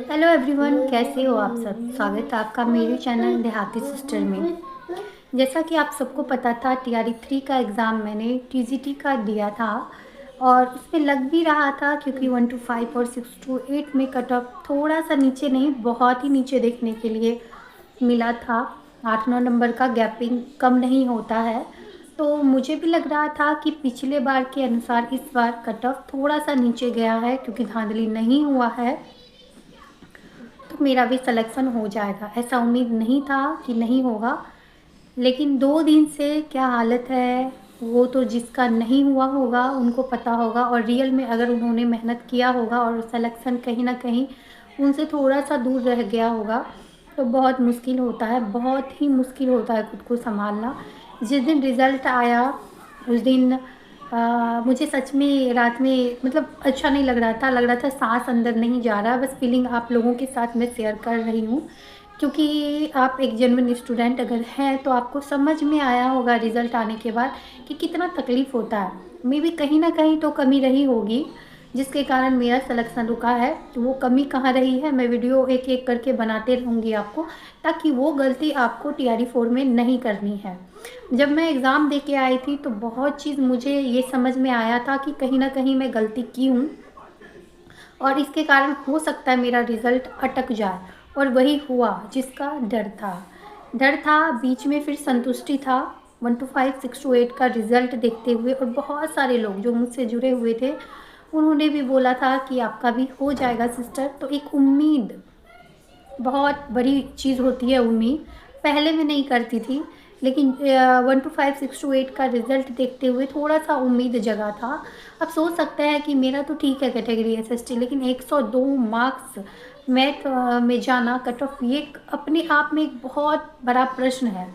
Hello everyone, कैसे हो आप सब। स्वागत है आपका मेरे चैनल देहाती सिस्टर में। जैसा कि आप सबको पता था, टीआरई 3 का एग्ज़ाम मैंने टीजीटी का दिया था और उसमें लग भी रहा था, क्योंकि 1 to 5 और 6 to 8 में कट ऑफ थोड़ा सा नीचे नहीं, बहुत ही नीचे देखने के लिए मिला था। 8-9 नंबर का गैपिंग कम नहीं होता है। तो मुझे भी लग रहा था कि पिछले बार के अनुसार इस बार कट ऑफ थोड़ा सा नीचे गया है, क्योंकि धांधली नहीं हुआ है तो मेरा भी सिलेक्शन हो जाएगा। ऐसा उम्मीद नहीं था कि नहीं होगा, लेकिन 2 दिन से क्या हालत है वो तो जिसका नहीं हुआ होगा उनको पता होगा, और रियल में अगर उन्होंने मेहनत किया होगा और सिलेक्शन कहीं ना कहीं उनसे थोड़ा सा दूर रह गया होगा तो बहुत मुश्किल होता है, बहुत ही मुश्किल होता है खुद को संभालना। जिस दिन रिज़ल्ट आया उस दिन मुझे सच में रात में मतलब अच्छा नहीं लग रहा था सांस अंदर नहीं जा रहा। बस फीलिंग आप लोगों के साथ मैं शेयर कर रही हूँ, क्योंकि आप एक जेन्युइन स्टूडेंट अगर हैं तो आपको समझ में आया होगा रिज़ल्ट आने के बाद कि कितना तकलीफ़ होता है। मे भी कहीं ना कहीं तो कमी रही होगी जिसके कारण मेरा सिलेक्शन रुका है। तो वो कमी कहाँ रही है, मैं वीडियो एक एक करके बनाते रहूँगी आपको, ताकि वो गलती आपको टीआरई 4 में नहीं करनी है। जब मैं एग्ज़ाम दे के आई थी तो बहुत चीज़ मुझे ये समझ में आया था कि कहीं ना कहीं मैं गलती की हूँ और इसके कारण हो सकता है मेरा रिज़ल्ट अटक जाए, और वही हुआ जिसका डर था बीच में। फिर संतुष्टि था 1 to 5 6 to 8 का रिज़ल्ट देखते हुए, और बहुत सारे लोग जो मुझसे जुड़े हुए थे उन्होंने भी बोला था कि आपका भी हो जाएगा सिस्टर। तो एक उम्मीद बहुत बड़ी चीज़ होती है। उम्मीद पहले मैं नहीं करती थी, लेकिन 1 to 5 6 to 8 का रिज़ल्ट देखते हुए थोड़ा सा उम्मीद जगा था। अब सोच सकते हैं कि मेरा तो ठीक है कैटेगरी एसएसटी, लेकिन 102 मार्क्स मैथ में जाना कट ऑफ, ये अपने आप में एक बहुत बड़ा प्रश्न है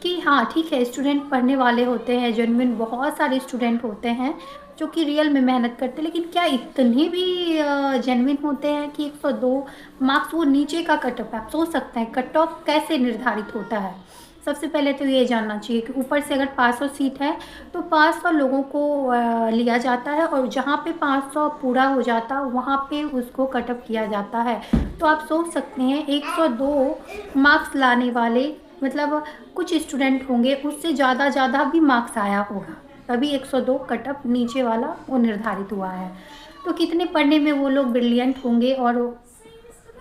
कि हाँ ठीक है, स्टूडेंट पढ़ने वाले होते हैं, जेन्युइन बहुत सारे स्टूडेंट होते हैं जो कि रियल में मेहनत करते हैं, लेकिन क्या इतने भी जेन्युइन होते हैं कि 102 मार्क्स वो नीचे का कट ऑफ है। आप सोच सकते हैं कट ऑफ कैसे निर्धारित होता है। सबसे पहले तो ये जानना चाहिए कि ऊपर से अगर 500 सीट है तो 500 लोगों को लिया जाता है, और जहाँ पे 500 पूरा हो जाता वहाँ पे उसको कट ऑफ किया जाता है। तो आप सोच सकते हैं 102 मार्क्स लाने वाले मतलब कुछ स्टूडेंट होंगे उससे ज़्यादा भी मार्क्स आया होगा, तभी 102 कट ऑफ नीचे वाला वो निर्धारित हुआ है। तो कितने पढ़ने में वो लोग ब्रिलियंट होंगे, और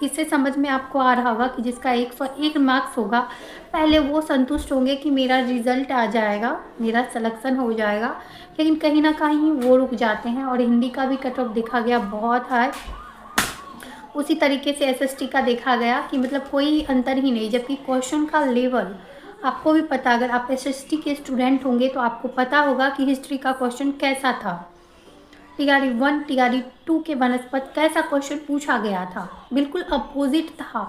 इससे समझ में आपको आ रहा होगा कि जिसका 101 मार्क्स होगा पहले वो संतुष्ट होंगे कि मेरा रिज़ल्ट आ जाएगा, मेरा सिलेक्शन हो जाएगा, लेकिन कहीं ना कहीं वो रुक जाते हैं। और हिंदी का भी कट ऑफ देखा गया बहुत हाई, उसी तरीके से एसएसटी का देखा गया कि मतलब कोई अंतर ही नहीं, जबकि क्वेश्चन का लेवल आपको भी पता, अगर आप एसएसटी के स्टूडेंट होंगे तो आपको पता होगा कि हिस्ट्री का क्वेश्चन कैसा था, टीआरई 1 टीआरई 2 के बनस्पत कैसा क्वेश्चन पूछा गया था, बिल्कुल अपोजिट था।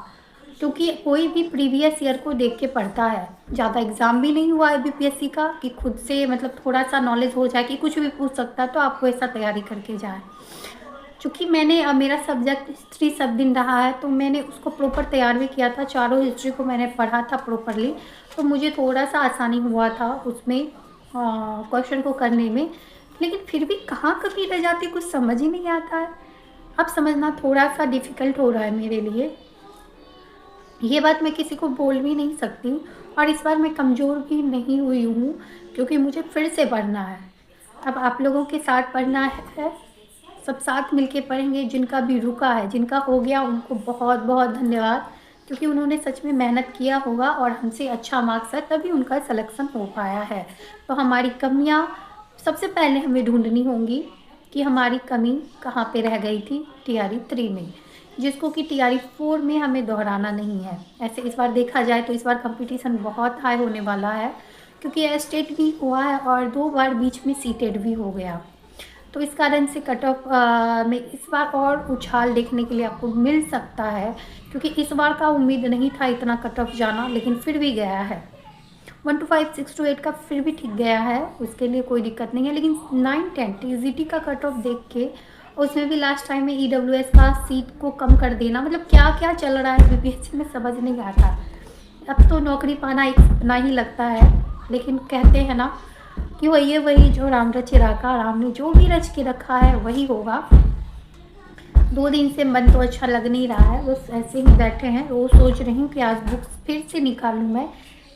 क्योंकि कोई भी प्रीवियस ईयर को देख के पढ़ता है, ज़्यादा एग्ज़ाम भी नहीं हुआ है बीपीएससी का कि खुद से मतलब थोड़ा सा नॉलेज हो जाए कि कुछ भी पूछ सकता है, तो आप वैसा तैयारी करके जाए। चूँकि मैंने मेरा सब्जेक्ट हिस्ट्री सब दिन रहा है तो मैंने उसको प्रॉपर तैयार भी किया था, चारों हिस्ट्री को मैंने पढ़ा था प्रॉपरली, तो मुझे थोड़ा सा आसानी हुआ था उसमें क्वेश्चन को करने में। लेकिन फिर भी कहाँ कमी रह जाती कुछ समझ ही नहीं आता है। अब समझना थोड़ा सा डिफ़िकल्ट हो रहा है मेरे लिए, ये बात मैं किसी को बोल भी नहीं सकती। और इस बार मैं कमज़ोर भी नहीं हुई हूँ, क्योंकि मुझे फिर से पढ़ना है। अब आप लोगों के साथ पढ़ना है, सब साथ मिलके पढ़ेंगे। जिनका भी रुका है, जिनका हो गया, उनको बहुत बहुत धन्यवाद, क्योंकि उन्होंने सच में मेहनत किया होगा और हमसे अच्छा मार्क्स है तभी उनका सिलेक्शन हो पाया है। तो हमारी कमियां सबसे पहले हमें ढूंढनी होंगी कि हमारी कमी कहाँ पे रह गई थी टीआरई 3 में, जिसको कि टीआरई 4 में हमें दोहराना नहीं है। ऐसे इस बार देखा जाए तो इस बार कंपटीशन बहुत हाई होने वाला है, क्योंकि स्टेट भी हुआ है और 2 बार बीच में सीटेड भी हो गया। तो इस कारण से कट ऑफ में इस बार और उछाल देखने के लिए आपको मिल सकता है, क्योंकि इस बार का उम्मीद नहीं था इतना कट ऑफ जाना, लेकिन फिर भी गया है। 1 to 5 6 to 8 का फिर भी ठीक गया है, उसके लिए कोई दिक्कत नहीं है। लेकिन 9-10 टीजीटी का कट ऑफ देख के, उसमें भी लास्ट टाइम में ईडब्ल्यूएस का सीट को कम कर देना, मतलब क्या क्या चल रहा है बीपीएससी में समझ नहीं आता। अब तो नौकरी पाना एक सपना ही लगता है, लेकिन कहते हैं ना कि वही जो राम रचे राका, राम ने जो भी रच के रखा है वही होगा। 2 दिन से मन तो अच्छा लग नहीं रहा है, बस ऐसे ही बैठे हैं। रोज़ सोच रही हूँ कि आज बुक्स फिर से निकालूँ मैं,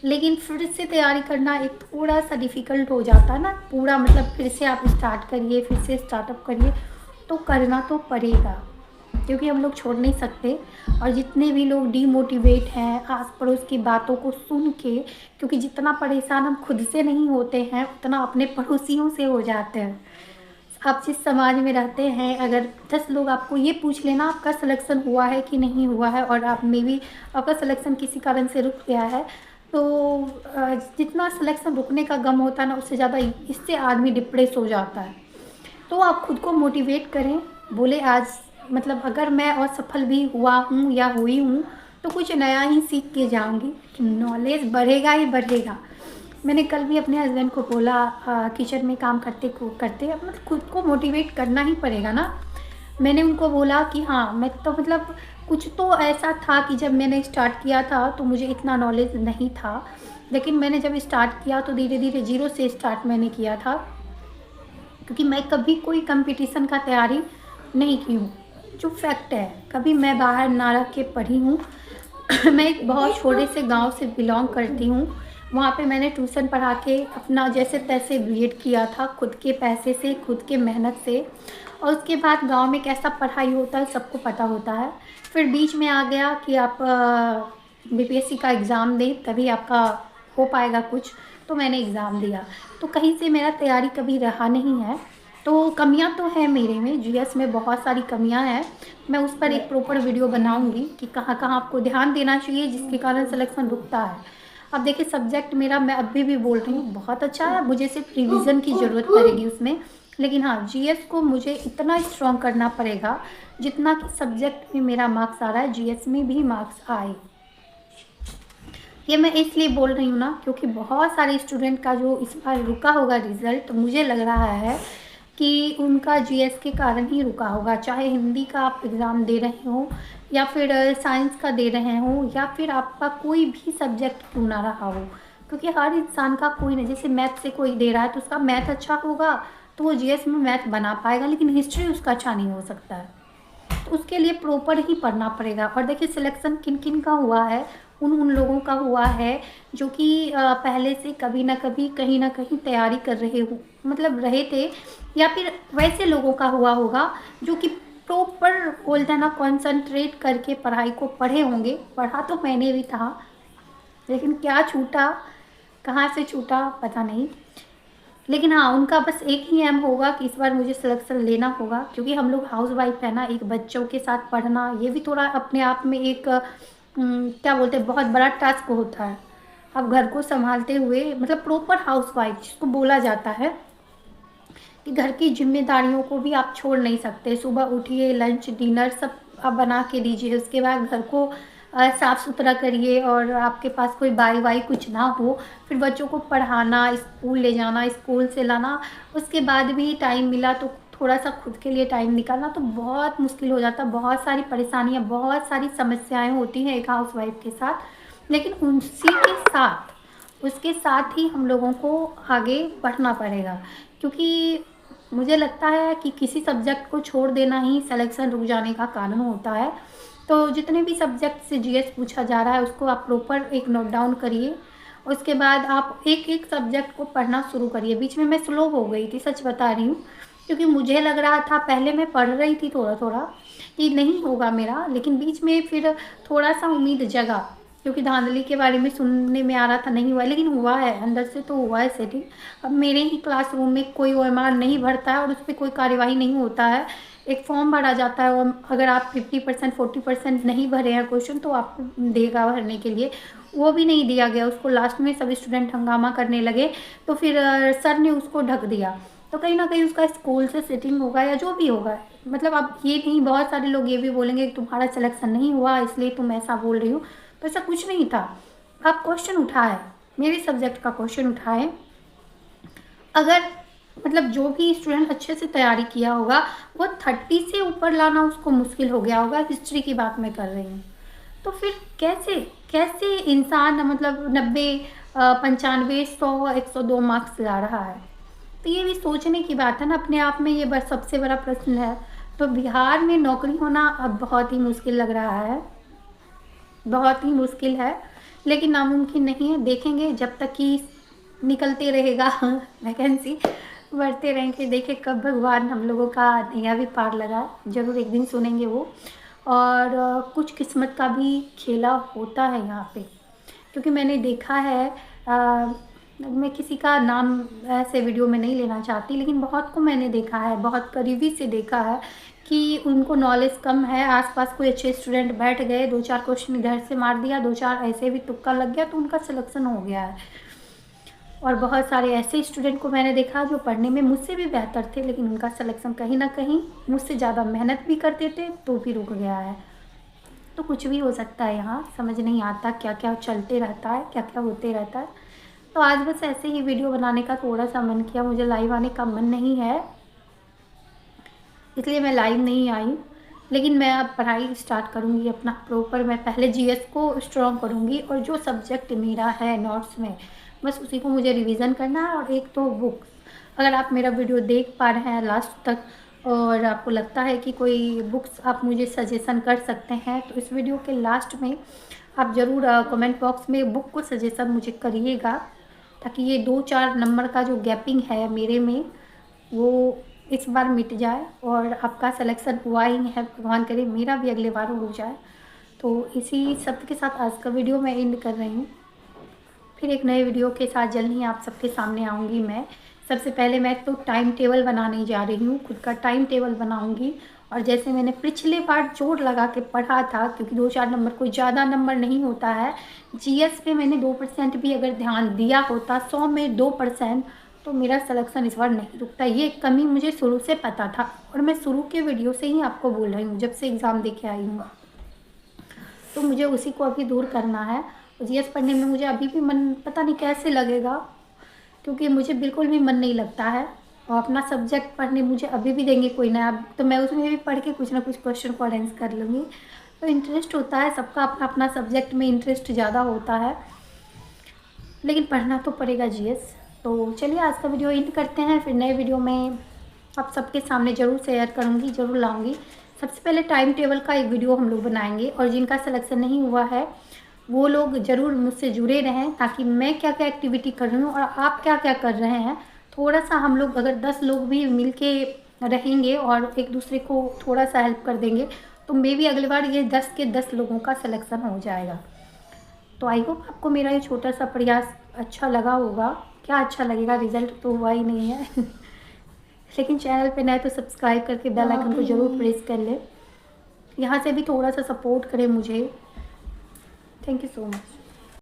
लेकिन फिर से तैयारी करना एक थोड़ा-सा डिफ़िकल्ट हो जाता है ना, पूरा मतलब फिर से आप स्टार्ट करिए, फिर से स्टार्टअप करिए, तो करना तो पड़ेगा, क्योंकि हम लोग छोड़ नहीं सकते। और जितने भी लोग डीमोटिवेट हैं आस-पड़ोस की बातों को सुन के, क्योंकि जितना परेशान हम खुद से नहीं होते हैं, उतना अपने पड़ोसियों से हो जाते हैं। आप जिस समाज में रहते हैं, अगर 10 लोग आपको ये पूछ लेना आपका सिलेक्शन हुआ है कि नहीं हुआ है, और आप में भी आपका सिलेक्शन किसी कारण से रुक गया है, तो जितना सिलेक्शन रुकने का गम होता है ना, उससे ज़्यादा इससे आदमी डिप्रेस हो जाता है। तो आप खुद को मोटिवेट करें, बोले आज मतलब अगर मैं असफल भी हुआ हूँ या हुई हूँ, तो कुछ नया ही सीख के जाऊँगी, नॉलेज बढ़ेगा ही बढ़ेगा। मैंने कल भी अपने हस्बैंड को बोला, किचन में काम करते करते मतलब खुद को मोटिवेट करना ही पड़ेगा ना। मैंने उनको बोला कि हाँ, मैं तो मतलब कुछ तो ऐसा था कि जब मैंने स्टार्ट किया था तो मुझे इतना नॉलेज नहीं था, लेकिन मैंने जब स्टार्ट किया तो धीरे-धीरे ज़ीरो से स्टार्ट मैंने किया था, क्योंकि मैं कभी कोई कंपटीशन का तैयारी नहीं की हूँ। जो फैक्ट है, कभी मैं बाहर ना रह के पढ़ी हूँ। मैं एक बहुत छोटे से गाँव से बिलॉन्ग करती हूँ। वहाँ पे मैंने ट्यूशन पढ़ा के अपना जैसे-तैसे बीएड किया था, खुद के पैसे से, खुद के मेहनत से। और उसके बाद गाँव में कैसा पढ़ाई होता है सबको पता होता है। फिर बीच में आ गया कि आप बीपीएससी का एग्ज़ाम दें, तभी आपका हो पाएगा कुछ, तो मैंने एग्ज़ाम दिया। तो कहीं से मेरा तैयारी कभी रहा नहीं है। तो कमियाँ तो हैं मेरे में, जीएस में बहुत सारी कमियाँ हैं। मैं उस पर एक प्रॉपर वीडियो बनाऊँगी कि कहाँ-कहाँ आपको ध्यान देना चाहिए जिसके कारण सिलेक्शन रुकता है। अब देखिए, सब्जेक्ट मेरा, मैं अभी भी बोल रही हूँ, बहुत अच्छा है, मुझे सिर्फ रिवीजन की ज़रूरत पड़ेगी उसमें। लेकिन हाँ, जीएस को मुझे इतना स्ट्रॉन्ग करना पड़ेगा जितना कि सब्जेक्ट में मेरा मार्क्स आ रहा है, जीएस में भी मार्क्स आए। ये मैं इसलिए बोल रही हूँ ना, क्योंकि बहुत सारे स्टूडेंट का जो इस बार रुका होगा रिज़ल्ट, मुझे लग रहा है कि उनका जीएस के कारण ही रुका होगा। चाहे हिंदी का आप एग्ज़ाम दे रहे हो, या फिर साइंस का दे रहे हो, या फिर आपका कोई भी सब्जेक्ट क्यों ना रहा हो, क्योंकि हर इंसान का कोई ना, जैसे मैथ से कोई दे रहा है तो उसका मैथ अच्छा होगा तो वो जीएस में मैथ बना पाएगा, लेकिन हिस्ट्री उसका अच्छा नहीं हो सकता है। तो उसके लिए प्रॉपर ही पढ़ना पड़ेगा। और देखिए, सिलेक्शन किन-किन का हुआ है, उन लोगों का हुआ है जो कि पहले से कभी न कभी, कहीं न कहीं तैयारी कर रहे हो, मतलब रहे थे, या फिर वैसे लोगों का हुआ होगा जो कि प्रॉपर बोलते हैं ना, कॉन्सन्ट्रेट करके पढ़ाई को पढ़े होंगे। पढ़ा तो मैंने भी था, लेकिन क्या छूटा, कहाँ से छूटा पता नहीं। लेकिन हाँ, उनका बस एक ही एम होगा कि इस बार मुझे सिलेक्शन लेना होगा, क्योंकि हम लोग हाउसवाइफ है ना, एक बच्चों के साथ पढ़ना ये भी थोड़ा अपने आप में एक क्या बोलते हैं, बहुत बड़ा टास्क होता है। आप घर को संभालते हुए, मतलब प्रॉपर हाउसवाइफ जिसको बोला जाता है कि घर की जिम्मेदारियों को भी आप छोड़ नहीं सकते। सुबह उठिए, लंच डिनर सब आप बना के दीजिए, उसके बाद घर को साफ़ सुथरा करिए, और आपके पास कोई बाई वाई कुछ ना हो। फिर बच्चों को पढ़ाना, स्कूल ले जाना, स्कूल से लाना, उसके बाद भी टाइम मिला तो थोड़ा सा खुद के लिए टाइम निकालना, तो बहुत मुश्किल हो जाता है। बहुत सारी परेशानियाँ, बहुत सारी समस्याएं होती हैं एक हाउसवाइफ के साथ, लेकिन उसी के साथ, उसके साथ ही हम लोगों को आगे बढ़ना पड़ेगा, क्योंकि मुझे लगता है कि किसी सब्जेक्ट को छोड़ देना ही सिलेक्शन रुक जाने का कारण होता है। तो जितने भी सब्जेक्ट से जीएस पूछा जा रहा है उसको आप प्रॉपर एक नोट डाउन करिए, उसके बाद आप एक-एक सब्जेक्ट को पढ़ना शुरू करिए। बीच में मैं स्लो हो गई थी, सच बता रही हूँ, क्योंकि मुझे लग रहा था, पहले मैं पढ़ रही थी थोड़ा-थोड़ा कि नहीं होगा मेरा, लेकिन बीच में फिर थोड़ा-सा उम्मीद जगा, क्योंकि धांधली के बारे में सुनने में आ रहा था नहीं हुआ, लेकिन हुआ है, अंदर से तो हुआ है सेटिंग। अब मेरे ही क्लासरूम में कोई ओएमआर नहीं भरता है और उस पे कोई कार्यवाही नहीं होता है। एक फॉर्म भरा जाता है, और अगर आप 50% 40% नहीं भरे हैं क्वेश्चन तो आपको देगा भरने के लिए, वो भी नहीं दिया गया उसको। लास्ट में सब स्टूडेंट हंगामा करने लगे, तो फिर सर ने उसको ढक दिया। तो कहीं ना कहीं उसका स्कूल से सेटिंग होगा या जो भी होगा, मतलब अब ये नहीं, बहुत सारे लोग ये भी बोलेंगे कि तुम्हारा सिलेक्शन नहीं हुआ इसलिए तुम ऐसा बोल रही हो, तो ऐसा कुछ नहीं था। आप क्वेश्चन उठाए, मेरे सब्जेक्ट का क्वेश्चन उठाए, अगर मतलब जो भी स्टूडेंट अच्छे से तैयारी किया होगा वो 30 से ऊपर लाना उसको मुश्किल हो गया होगा, हिस्ट्री की बात मैं कर रही हूँ। तो फिर कैसे कैसे इंसान मतलब 90 95 100 102 मार्क्स ला रहा है, तो ये भी सोचने की बात है ना अपने आप में, ये बस सबसे बड़ा प्रश्न है। तो बिहार में नौकरी होना अब बहुत ही मुश्किल लग रहा है, बहुत ही मुश्किल है, लेकिन नामुमकिन नहीं है। देखेंगे जब तक कि निकलते रहेगा वैकेंसी बढ़ते रहेंगे, देखें कब भगवान हम लोगों का नैया भी पार लगा, ज़रूर एक दिन सुनेंगे वो। और कुछ किस्मत का भी खेला होता है यहाँ पे, क्योंकि मैंने देखा है, मैं किसी का नाम ऐसे वीडियो में नहीं लेना चाहती, लेकिन बहुत को मैंने देखा है, बहुत करीबी से देखा है कि उनको नॉलेज कम है, आसपास कोई अच्छे स्टूडेंट बैठ गए, 2-4 क्वेश्चन इधर से मार दिया, 2-4 ऐसे भी तुक्का लग गया तो उनका सिलेक्शन हो गया है। और बहुत सारे ऐसे स्टूडेंट को मैंने देखा जो पढ़ने में मुझसे भी बेहतर थे, लेकिन उनका सिलेक्शन कहीं ना कहीं मुझसे ज़्यादा मेहनत भी करते थे तो भी रुक गया है। तो कुछ भी हो सकता है, यहाँ समझ नहीं आता क्या क्या चलते रहता है, क्या क्या होते रहता है। तो आज बस ऐसे ही वीडियो बनाने का थोड़ा सा मन किया, मुझे लाइव आने का मन नहीं है इसलिए मैं लाइव नहीं आई। लेकिन मैं अब पढ़ाई स्टार्ट करूँगी अपना प्रॉपर। मैं पहले जीएस को स्ट्रॉन्ग करूँगी और जो सब्जेक्ट मेरा है नोट्स में बस उसी को मुझे रिवीजन करना है। और एक तो बुक्स, अगर आप मेरा वीडियो देख पा रहे हैं लास्ट तक और आपको लगता है कि कोई बुक्स आप मुझे सजेशन कर सकते हैं, तो इस वीडियो के लास्ट में आप ज़रूर कमेंट बॉक्स में बुक को सजेशन मुझे करिएगा, ताकि ये 2-4 नंबर का जो गैपिंग है मेरे में वो इस बार मिट जाए। और आपका सिलेक्शन हुआ ही है, भगवान करे मेरा भी अगले बार हो जाए। तो इसी सब के साथ आज का वीडियो मैं एंड कर रही हूँ। फिर एक नए वीडियो के साथ जल्द ही आप सबके सामने आऊँगी मैं। सबसे पहले मैं तो टाइम टेबल बनाने जा रही हूँ, खुद का टाइम टेबल बनाऊँगी। और जैसे मैंने पिछले बार जोर लगा के पढ़ा था, क्योंकि 2-4 नंबर कोई ज़्यादा नंबर नहीं होता है, जीएस पे मैंने 2% भी अगर ध्यान दिया होता, 100 में 2%, तो मेरा सिलेक्शन इस बार नहीं रुकता। ये कमी मुझे शुरू से पता था और मैं शुरू के वीडियो से ही आपको बोल रही हूँ, जब से एग्ज़ाम दे के आई हूँ। तो मुझे उसी को अभी दूर करना है। जीएस पढ़ने में मुझे अभी भी मन पता नहीं कैसे लगेगा, क्योंकि मुझे बिल्कुल भी मन नहीं लगता है। और अपना सब्जेक्ट पढ़ने मुझे अभी भी देंगे कोई नया, तो मैं उसमें भी पढ़ के कुछ ना कुछ क्वेश्चन को अरेंज कर लूँगी। तो इंटरेस्ट होता है, सबका अपना अपना सब्जेक्ट में इंटरेस्ट ज़्यादा होता है, लेकिन पढ़ना तो पड़ेगा जीएस। तो चलिए आज का वीडियो एंड करते हैं, फिर नए वीडियो में आप सबके सामने ज़रूर शेयर करूँगी, ज़रूर लाऊँगी। सबसे पहले टाइम टेबल का एक वीडियो हम लोग बनाएंगे, और जिनका सिलेक्शन नहीं हुआ है वो लोग ज़रूर मुझसे जुड़े रहें, ताकि मैं क्या क्या एक्टिविटी कर रही हूँ और आप क्या क्या कर रहे हैं। थोड़ा सा हम लोग अगर 10 लोग भी मिल के रहेंगे और एक दूसरे को थोड़ा सा हेल्प कर देंगे, तो मे भी अगली बार ये 10 के 10 लोगों का सिलेक्शन हो जाएगा। तो आई होप आपको मेरा ये छोटा सा प्रयास अच्छा लगा होगा। क्या अच्छा लगेगा, रिज़ल्ट तो हुआ ही नहीं है लेकिन चैनल पे नए तो सब्सक्राइब करके बेल आइकन को ज़रूर प्रेस कर ले। यहाँ से भी थोड़ा सा सपोर्ट करें मुझे। Thank you so much.